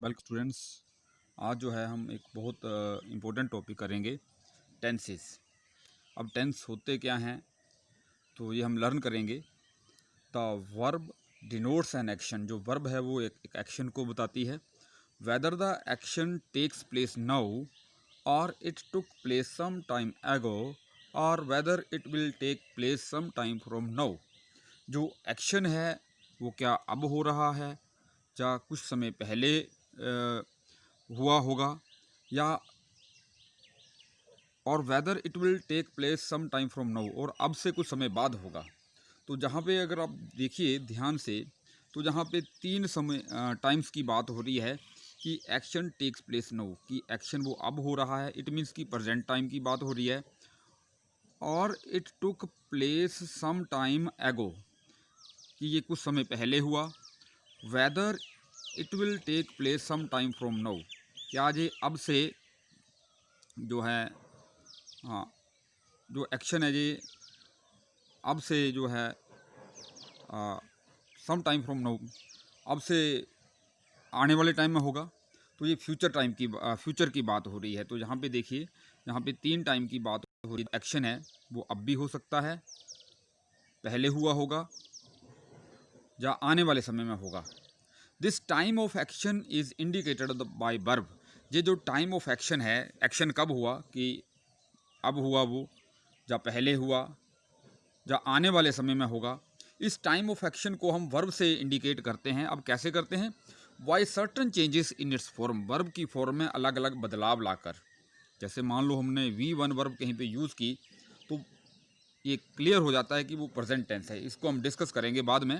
Welcome students. आज जो है हम एक बहुत इम्पोर्टेंट टॉपिक करेंगे, टेंसेस। अब टेंस होते क्या हैं तो ये हम लर्न करेंगे। The verb denotes an action. जो वर्ब है वो एक एक्शन को बताती है। Whether the action takes place now or it took place some time ago or whether it will take place some time from now. जो action है वो क्या अब हो रहा है या कुछ समय पहले हुआ होगा, या और whether it will take place some time from now, और अब से कुछ समय बाद होगा। तो जहाँ पे अगर आप देखिए ध्यान से, तो जहाँ पे तीन समय टाइम्स की बात हो रही है कि एक्शन टेक्स प्लेस नाउ, कि एक्शन वो अब हो रहा है, इट मीन्स कि प्रेजेंट टाइम की बात हो रही है। और it took place some time ago, कि ये कुछ समय पहले हुआ। Whether it will take place some time from now, क्या ये अब से जो है, हाँ, जो एक्शन है ये अब से जो है सम टाइम फ्रॉम नाउ, अब से आने वाले टाइम में होगा। तो ये फ्यूचर की बात हो रही है। तो यहाँ पे देखिए, यहाँ पे तीन टाइम की बात हो रही है। एक्शन है वो अब भी हो सकता है, पहले हुआ होगा, या आने वाले समय में होगा। This time of action is indicated by verb. ये जो टाइम ऑफ एक्शन है, एक्शन कब हुआ, कि अब हुआ वो, या पहले हुआ, या आने वाले समय में होगा। इस टाइम ऑफ एक्शन को हम वर्ब से इंडिकेट करते हैं। अब कैसे करते हैं? Why certain changes in its form, verb की फॉर्म में अलग अलग बदलाव लाकर। जैसे मान लो हमने V1 वर्ब कहीं पे यूज़ की, तो ये क्लियर हो जाता है कि वो प्रेजेंट टेंस है। इसको हम डिस्कस करेंगे बाद में।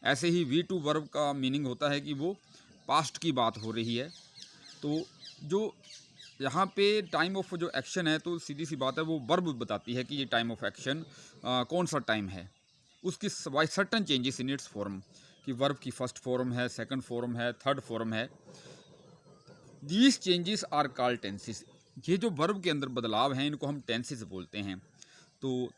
ऐसे ही V2 वर्ब का मीनिंग होता है कि वो पास्ट की बात हो रही है। तो जो यहाँ पे टाइम ऑफ जो एक्शन है, तो सीधी सी बात है, वो वर्ब बताती है कि ये टाइम ऑफ एक्शन कौन सा टाइम है। उसकी why certain changes in its form, कि वर्ब की फर्स्ट फॉर्म है, सेकंड फॉर्म है, थर्ड फॉर्म है। These changes are called tenses. ये जो वर्ब के अंदर बदलाव हैं इनको हम टेंसेस बोलते हैं। तो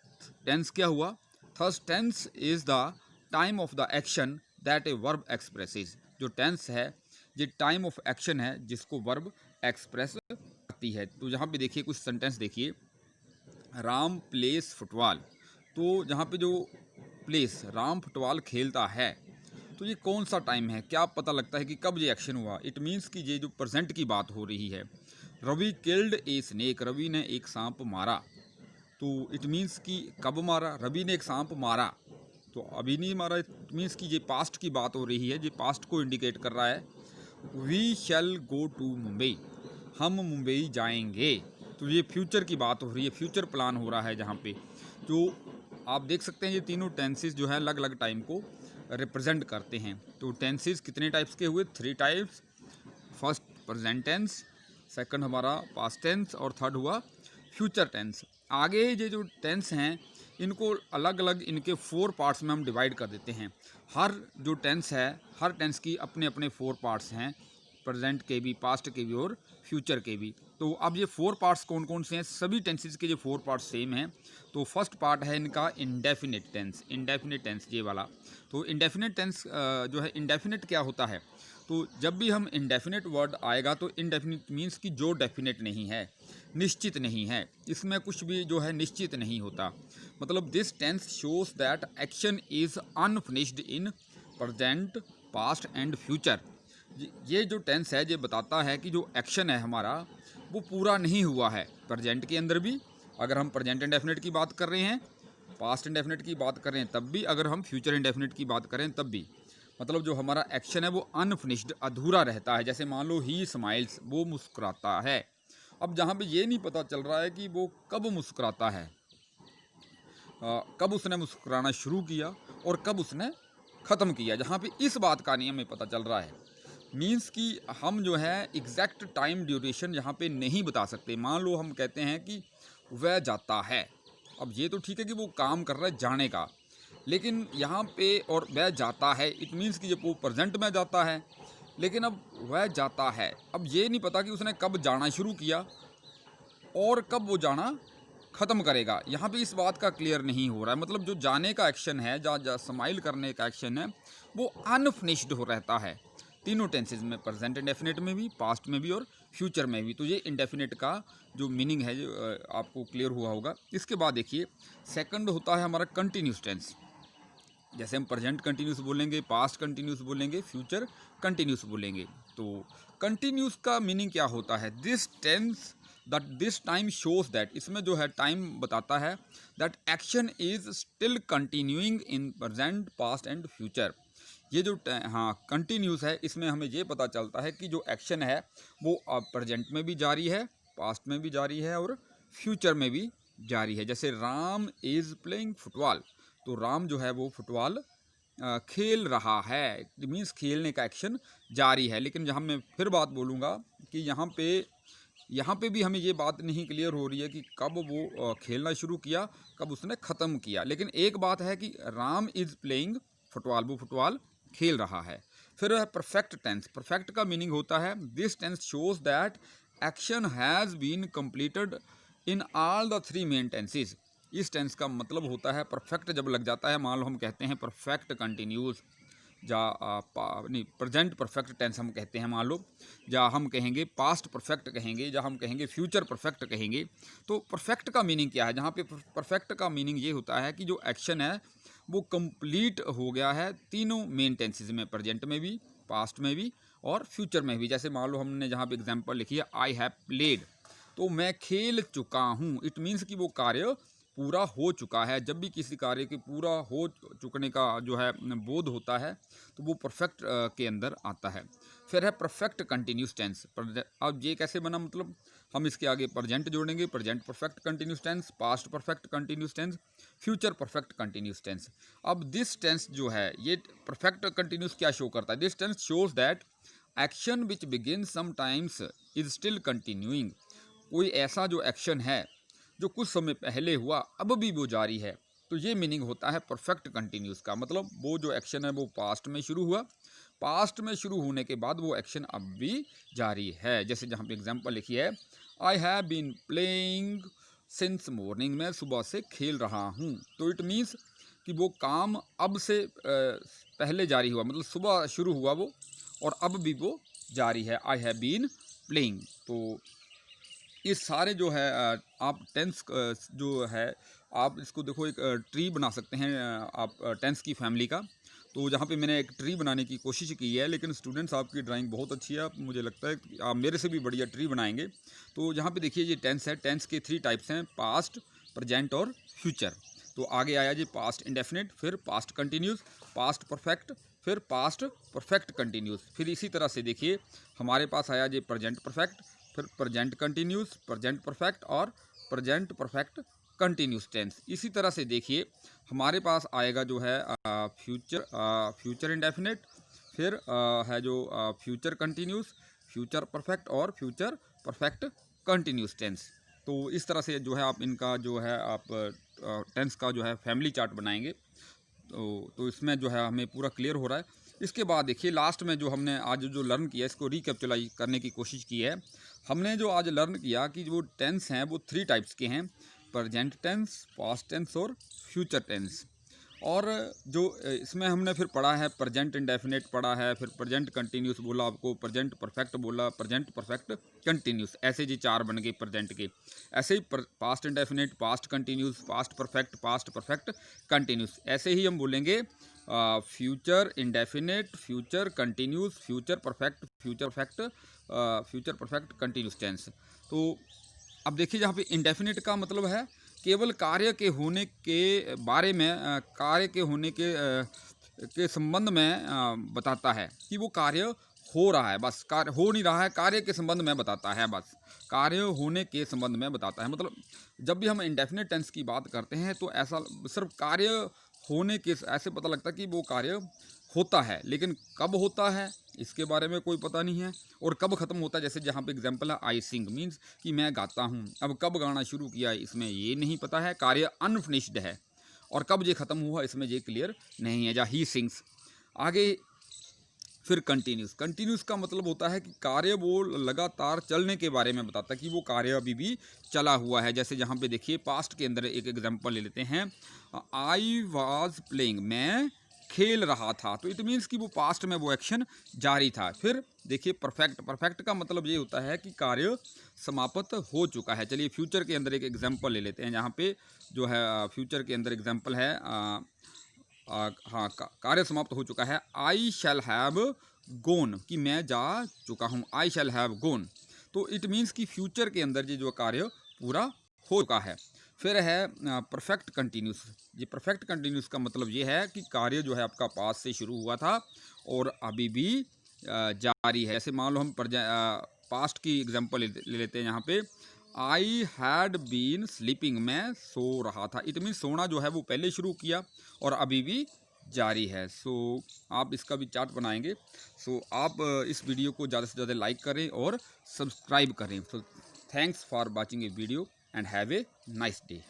टेंस क्या हुआ? Thus tense is the time of the action that a verb expresses. जो टेंस है ये टाइम ऑफ एक्शन है जिसको वर्ब एक्सप्रेस करती है। तो यहाँ पे देखिए कुछ सेंटेंस देखिए। Ram place football. तो जहाँ पे जो प्लेस, राम फुटबॉल खेलता है, तो ये कौन सा टाइम है? क्या पता लगता है कि कब ये एक्शन हुआ? इट मीन्स कि ये जो प्रेजेंट की बात हो रही है। Ravi killed a snake, Ravi ने एक सांप मारा। तो इट मीन्स कि कब मारा? रवि ने एक सांप मारा, तो अभी नहीं मारा। इट मीन्स कि ये पास्ट की बात हो रही है, ये पास्ट को इंडिकेट कर रहा है। We shall go to Mumbai, हम मुंबई जाएंगे। तो ये फ्यूचर की बात हो रही है, फ्यूचर प्लान हो रहा है जहाँ पे। तो आप देख सकते हैं ये तीनों टेंसेस जो है अलग अलग टाइम को रिप्रेजेंट करते हैं। तो टेंसेस कितने टाइप्स के हुए? 3 types. First present tense, second हमारा पास्ट टेंस, और थर्ड हुआ फ्यूचर टेंस। आगे ये जो टेंस हैं इनको अलग अलग इनके 4 पार्ट्स में हम डिवाइड कर देते हैं। हर जो टेंस है, हर टेंस की अपने अपने 4 पार्ट्स हैं, प्रेजेंट के भी, पास्ट के भी और फ्यूचर के भी। तो अब ये 4 पार्ट्स कौन कौन से हैं? सभी टेंसेस के जो 4 पार्ट्स सेम हैं। तो फर्स्ट पार्ट है इनका इंडेफिनिट टेंस। इंडेफिनिट टेंस ये वाला। तो इंडेफिनिट टेंस जो है, इंडेफिनिट क्या होता है? तो जब भी हम इंडेफिनिट वर्ड आएगा तो इंडेफिनिट मीन्स कि जो डेफिनेट नहीं है, निश्चित नहीं है, इसमें कुछ भी जो है निश्चित नहीं होता। मतलब this tense shows that action is unfinished in present, past and future. ये जो टेंस है ये बताता है कि जो एक्शन है हमारा वो पूरा नहीं हुआ है प्रेजेंट के अंदर भी, अगर हम प्रेजेंट इंडेफिनिट की बात कर रहे हैं, पास्ट इंडेफिनिट की बात करें तब भी, अगर हम फ्यूचर इंडेफिनिट की बात करें तब भी। मतलब जो हमारा एक्शन है वो अनफिनिश्ड, अधूरा रहता है। जैसे मान लो ही स्माइल्स, वो मुस्कुराता है। अब जहाँ पे ये नहीं पता चल रहा है कि वो कब मुस्कुराता है, कब उसने मुस्कुराना शुरू किया और कब उसने ख़त्म किया, जहाँ पे इस बात का नहीं हमें पता चल रहा है। मीन्स कि हम जो है एग्जैक्ट टाइम ड्यूरेशन यहाँ पे नहीं बता सकते। मान लो हम कहते हैं कि वह जाता है, अब ये तो ठीक है कि वो काम कर रहा है जाने का, लेकिन यहाँ पे और वह जाता है, इट मीन्स कि जब वो प्रेजेंट में जाता है, लेकिन अब वह जाता है, अब ये नहीं पता कि उसने कब जाना शुरू किया और कब वो जाना ख़त्म करेगा। यहाँ पे इस बात का क्लियर नहीं हो रहा है। मतलब जो जाने का एक्शन है, जा स्माइल करने का एक्शन है, वो अनफिनिश्ड हो रहता है। तीनों टेंसेज में, प्रेजेंट इंडेफिनिट में भी, पास्ट में भी और फ्यूचर में भी। तो ये इंडेफिनिट का जो मीनिंग है जो आपको क्लियर हुआ होगा। इसके बाद देखिए सेकंड होता है हमारा कंटिन्यूस टेंस। जैसे हम प्रेजेंट कंटिन्यूस बोलेंगे, पास्ट कंटिन्यूस बोलेंगे, फ्यूचर कंटिन्यूस बोलेंगे। तो कंटिन्यूस का मीनिंग क्या होता है? This tense that this time shows that, इसमें जो है टाइम बताता है that action is still continuing in present, past and future. ये जो हाँ कंटिन्यूस है, इसमें हमें ये पता चलता है कि जो एक्शन है वो प्रेजेंट में भी जारी है, पास्ट में भी जारी है और फ्यूचर में भी जारी है। जैसे राम इज़ प्लेइंग फुटबॉल, तो राम जो है वो फुटबॉल खेल रहा है, इट मीन्स खेलने का एक्शन जारी है। लेकिन जहाँ मैं फिर बात बोलूँगा कि यहाँ पे भी हमें ये बात नहीं क्लियर हो रही है कि कब वो खेलना शुरू किया, कब उसने ख़त्म किया। लेकिन एक बात है कि राम इज़ प्लेइंग फुटबॉल, वो फुटबॉल खेल रहा है। फिर है परफेक्ट टेंस। परफेक्ट का मीनिंग होता है this tense shows that action has been completed in all the three main tenses. इस टेंस का मतलब होता है परफेक्ट जब लग जाता है, मान लो हम कहते हैं परफेक्ट कंटिन्यूस, नहीं प्रेजेंट परफेक्ट टेंस हम कहते हैं मान लो, या हम कहेंगे पास्ट परफेक्ट कहेंगे, या हम कहेंगे फ्यूचर परफेक्ट कहेंगे। तो परफेक्ट का मीनिंग क्या है? जहाँ पे परफेक्ट का मीनिंग ये होता है कि जो एक्शन है वो कंप्लीट हो गया है तीनों मेन टेंसेज में, प्रेजेंट में भी, पास्ट में भी और फ्यूचर में भी। जैसे मान लो हमने जहाँ पे एग्जांपल लिखी है आई हैव प्लेड, तो मैं खेल चुका हूँ, इट मीन्स कि वो कार्य पूरा हो चुका है। जब भी किसी कार्य के पूरा हो चुकने का जो है बोध होता है तो वो परफेक्ट के अंदर आता है। फिर है परफेक्ट कंटिन्यूस टेंस। अब ये कैसे बना? मतलब हम इसके आगे प्रेजेंट जोड़ेंगे, present perfect continuous tense, past perfect continuous tense, future perfect continuous tense. अब दिस टेंस जो है ये परफेक्ट कंटिन्यूस क्या शो करता है? This tense shows that action which begin sometimes is still continuing. कोई ऐसा जो एक्शन है जो कुछ समय पहले हुआ अब भी वो जारी है, तो ये मीनिंग होता है परफेक्ट कंटिन्यूस का। मतलब वो जो एक्शन है वो पास्ट में शुरू हुआ, पास्ट में शुरू होने के बाद वो एक्शन अब भी जारी है। जैसे जहाँ पे एग्जांपल लिखी है I have been playing since morning, मैं सुबह से खेल रहा हूँ। तो इट मीन्स कि वो काम अब से पहले जारी हुआ, मतलब सुबह शुरू हुआ वो और अब भी वो जारी है, आई हैव बीन प्लेइंग। तो ये सारे जो है आप टेंस जो है आप इसको देखो एक ट्री बना सकते हैं आप टेंस की फैमिली का। तो जहाँ पे मैंने एक ट्री बनाने की कोशिश की है, लेकिन स्टूडेंट्स आपकी ड्राइंग बहुत अच्छी है, मुझे लगता है कि आप मेरे से भी बढ़िया ट्री बनाएंगे। तो यहाँ पे देखिए ये टेंस है, टेंस के 3 टाइप्स हैं, पास्ट, प्रेजेंट और फ्यूचर। तो आगे आया जी पास्ट इंडेफिनिट, फिर पास्ट कंटिन्यूस, पास्ट परफेक्ट, फिर पास्ट परफेक्ट कंटिन्यूस। फिर इसी तरह से देखिए हमारे पास आया जी प्रेजेंट परफेक्ट, फिर प्रेजेंट कंटिन्यूस, प्रेजेंट परफेक्ट और प्रेजेंट परफेक्ट कंटिन्यूस टेंस। इसी तरह से देखिए हमारे पास आएगा जो है फ्यूचर इंडेफिनिट, फिर है जो फ्यूचर कंटिन्यूस, फ्यूचर परफेक्ट और फ्यूचर परफेक्ट कंटिन्यूस टेंस। तो इस तरह से जो है आप इनका जो है आप टेंस का जो है फैमिली चार्ट बनाएंगे। तो इसमें जो है हमें पूरा क्लियर हो रहा है। इसके बाद देखिए लास्ट में जो हमने आज जो लर्न किया इसको रिकैप्चुलाइज करने की कोशिश की है। हमने जो आज लर्न किया कि जो टेंस हैं वो 3 टाइप्स के हैं, प्रेजेंट टेंस, पास्ट टेंस और फ्यूचर टेंस। और जो इसमें हमने फिर पढ़ा है प्रेजेंट इंडेफिनिट पढ़ा है, फिर प्रेजेंट कंटिन्यूस बोला आपको, प्रेजेंट परफेक्ट बोला, प्रेजेंट परफेक्ट कंटिन्यूस, ऐसे जी 4 बन गए प्रेजेंट के। ऐसे ही past indefinite, past continuous, past perfect continuous. ऐसे ही हम बोलेंगे future indefinite, future continuous, future perfect continuous tense. तो अब देखिए जहाँ पे इंडेफिनिट का मतलब है केवल कार्य के होने के बारे में कार्य के होने के संबंध में बताता है कि वो कार्य हो रहा है, बस कार्य हो नहीं रहा है, कार्य के संबंध में बताता है, बस कार्य होने के संबंध में बताता है। मतलब जब भी हम इंडेफिनिट टेंस की बात करते हैं तो ऐसा सिर्फ कार्य होने के ऐसे पता लगता है कि वो कार्य होता है, लेकिन कब होता है इसके बारे में कोई पता नहीं है, और कब ख़त्म होता है। जैसे जहाँ पे एग्जांपल है आई सिंग, मीन्स कि मैं गाता हूँ, अब कब गाना शुरू किया इसमें ये नहीं पता है, कार्य अनफिनिश्ड है, और कब ये ख़त्म हुआ इसमें ये क्लियर नहीं है। जहाँ ही सिंग्स आगे। फिर कंटिन्यूस का मतलब होता है कि कार्य वो लगातार चलने के बारे में बताता है कि वो कार्य अभी भी चला हुआ है। जैसे यहाँ पे देखिए पास्ट के अंदर एक एग्जांपल ले लेते हैं, आई वाज प्लेइंग, मैं खेल रहा था, तो इट मीन्स कि वो पास्ट में वो एक्शन जारी था। फिर देखिए परफेक्ट, परफेक्ट का मतलब ये होता है कि कार्य समाप्त हो चुका है। चलिए फ्यूचर के अंदर एक एग्जांपल ले लेते हैं। यहाँ पे जो है फ्यूचर के अंदर एग्जांपल है हाँ, कार्य समाप्त हो चुका है। आई शैल हैव गोन, कि मैं जा चुका हूँ। आई शैल हैव गोन, तो इट मीन्स कि फ्यूचर के अंदर ये जो कार्य पूरा हो चुका है। फिर है परफेक्ट कंटिन्यूस। ये परफेक्ट कंटिन्यूस का मतलब ये है कि कार्य जो है आपका पास से शुरू हुआ था और अभी भी जारी है। ऐसे मान लो हम पास्ट की एग्जांपल ले लेते हैं। यहाँ पे आई हैड बीन स्लीपिंग, मैं सो रहा था। इट मीन सोना जो है वो पहले शुरू किया और अभी भी जारी है। सो आप इसका भी चार्ट बनाएंगे। सो आप इस वीडियो को ज़्यादा से ज़्यादा लाइक करें और सब्सक्राइब करें। So thanks for watching A video and have a nice day.